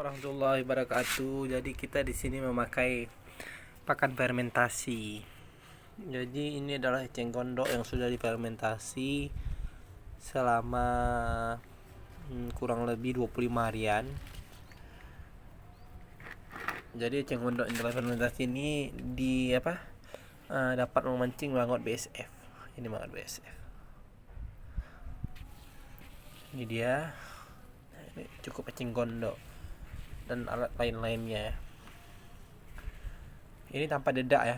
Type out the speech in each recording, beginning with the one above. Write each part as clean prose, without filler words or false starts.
Warahmatullahi wabarakatuh. Jadi kita di sini memakai pakan fermentasi. Jadi ini adalah eceng gondok yang sudah difermentasi selama kurang lebih 25 harian. Jadi eceng gondok yang telah fermentasi ini dapat memancing mangut BSF. Ini mangut BSF. Ini dia. Ini cukup eceng gondok dan alat lain-lainnya. Ini tanpa dedak ya,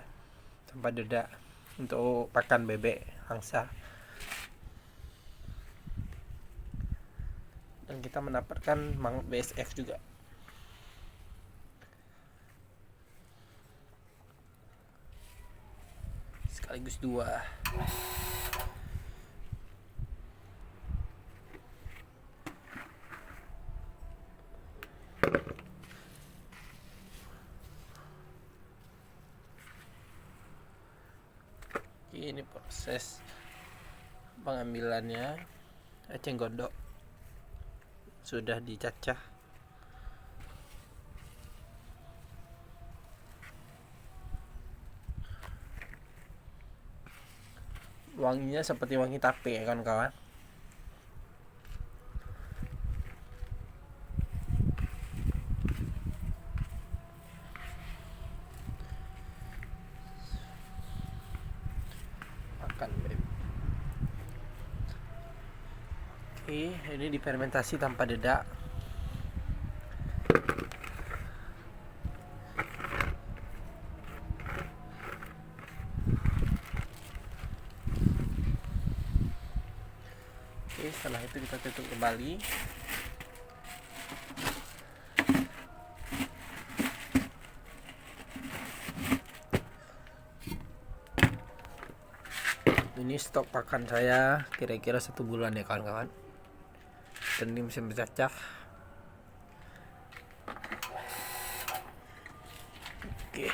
tanpa dedak untuk pakan bebek angsa. Dan kita mendapatkan mangut BSF juga. Sekaligus dua. Ini proses pengambilannya. Eceng gondok sudah dicacah. Wanginya seperti wangi tape ya kawan-kawan. Oke, ini difermentasi tanpa dedak. Oke, setelah itu kita tutup kembali. Ini stok pakan saya kira-kira 1 bulan ya kawan-kawan. Dan ini mesin bercacah. Oke.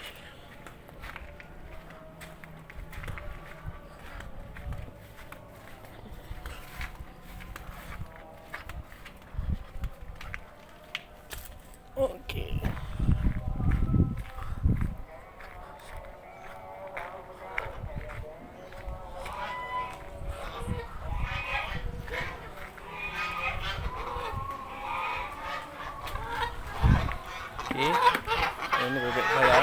Oke. Ini bebek saya.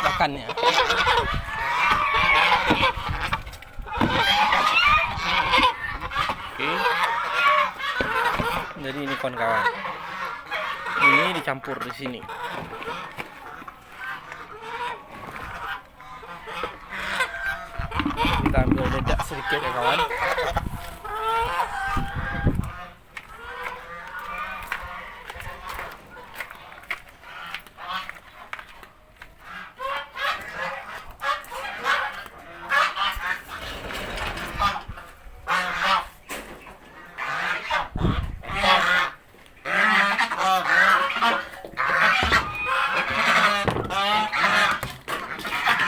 Makannya. Oke. Jadi ini kawan-kawan. Ini dicampur di sini. Kita ambil dedak sedikit ya kawan.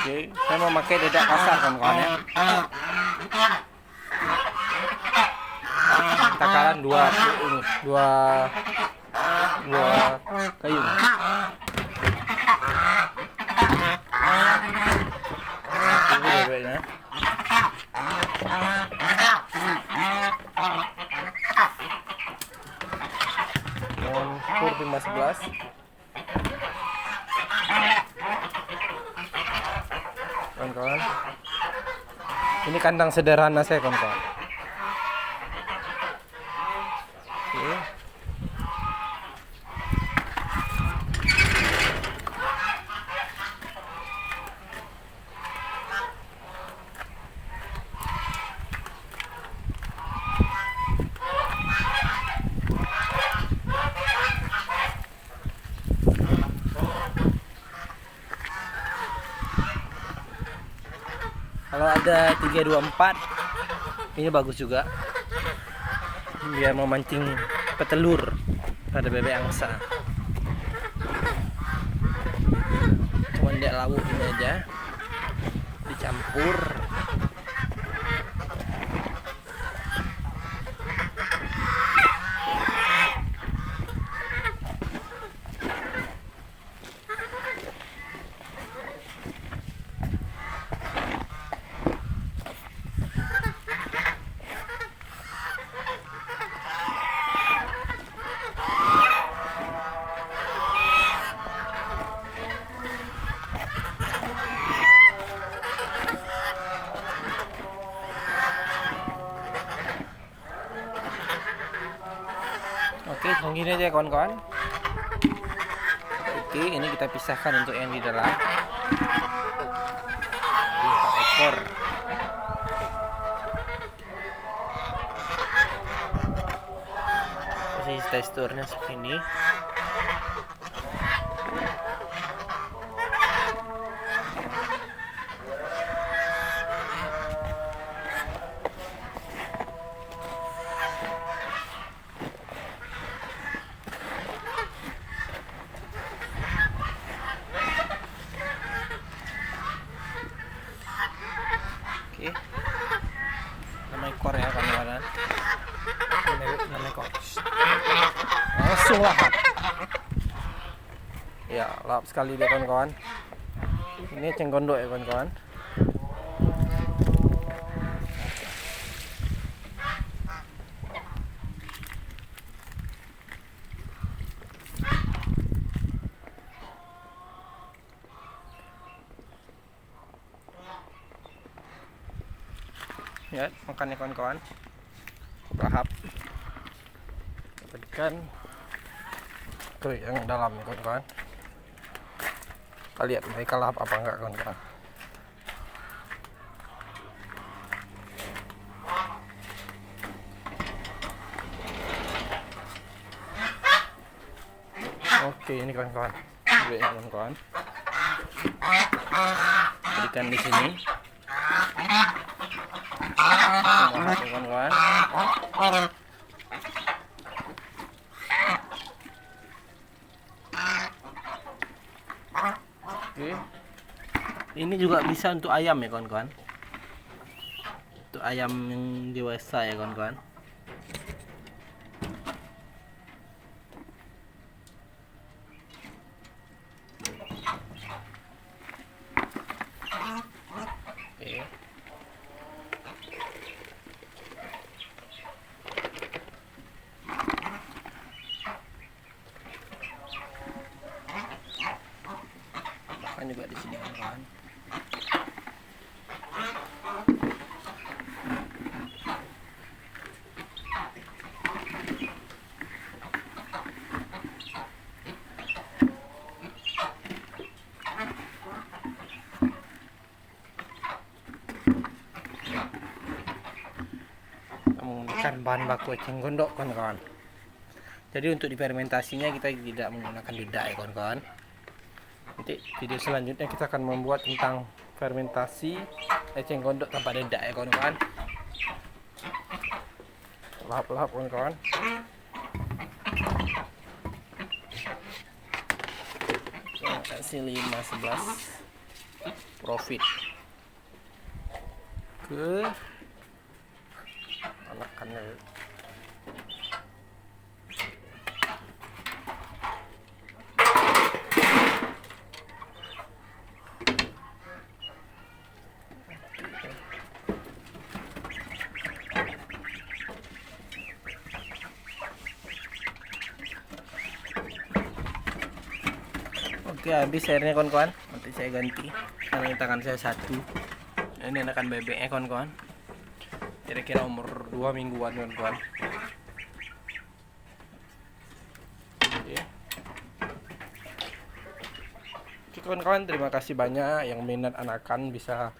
Oke, saya memakai dedak kasar kawan-kawan ya. Takaran dua kayu. Ini bebeknya. Dengan kur 511. Kawan-kawan, ini kandang sederhana saya kawan-kawan. Oke. Kalau ada 324 ini bagus juga. Dia memancing petelur pada bebek angsa. Cuman dia lauk ini aja. dicampur. Oke, segini aja kawan-kawan. Oke, ini kita pisahkan untuk yang di dalam. 4 ekor. Posisi teksturnya seperti ini. Oke, 6 ekor ya kawan-kawan. 6 ekor. Langsung lahap. Ya, lahap sekali dia kawan-kawan. Ini eceng gondok ya kawan-kawan. Ya, makannya kawan-kawan. Lahap. Ikan tuh yang dalam ya kawan-kawan. Kita lihat mereka lahap apa enggak kawan-kawan. Oke, ini kawan-kawan. Ini kawan-kawan. Ikan di sini. Kawan-kawan. Oke. Ini juga bisa untuk ayam ya kawan-kawan. Untuk ayam yang dewasa ya kawan-kawan. Oke. Makan juga di sini kawan-kawan. Menggunakan bahan baku eceng gondok kawan-kawan. Jadi untuk difermentasinya kita tidak menggunakan lidah ya kawan-kawan. Nanti video selanjutnya kita akan membuat tentang fermentasi eceng gondok tanpa lidah ya kawan-kawan. Lahap-lahap kawan-kawan. Kasih 5-11 profit ke anakannya. Oke, habis airnya kawan-kawan. Nanti saya ganti karena ini tangan saya satu. Ini anakan bebeknya kawan-kawan. Kira-kira umur 2 mingguan kawan-kawan. Oke kawan-kawan, terima kasih banyak yang minat anakan. Bisa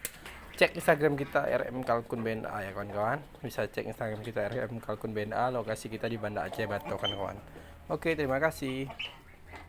cek Instagram kita RM Kalkun BNA ya kawan-kawan. Bisa cek Instagram kita RM Kalkun BNA. Lokasi kita di Banda Aceh Batok kawan-kawan. Oke, terima kasih.